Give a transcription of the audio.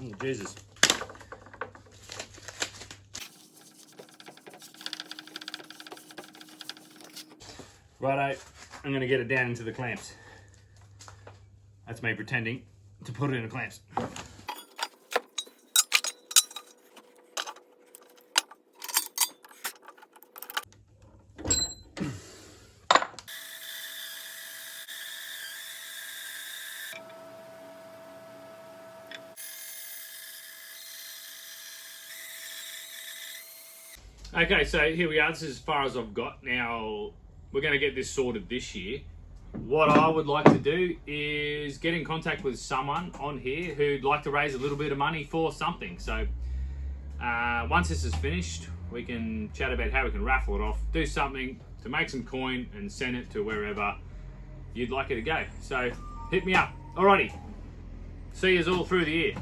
Oh, Jesus. Righto, I'm going to get it down into the clamps. That's me pretending to put it in the clamps. Okay, so here we are. This is as far as I've got. Now, we're going to get this sorted this year. What I would like to do is get in contact with someone on here who'd like to raise a little bit of money for something. So, once this is finished, we can chat about how we can raffle it off, do something to make some coin and send it to wherever you'd like it to go. So, hit me up. Alrighty. See yous all through the year.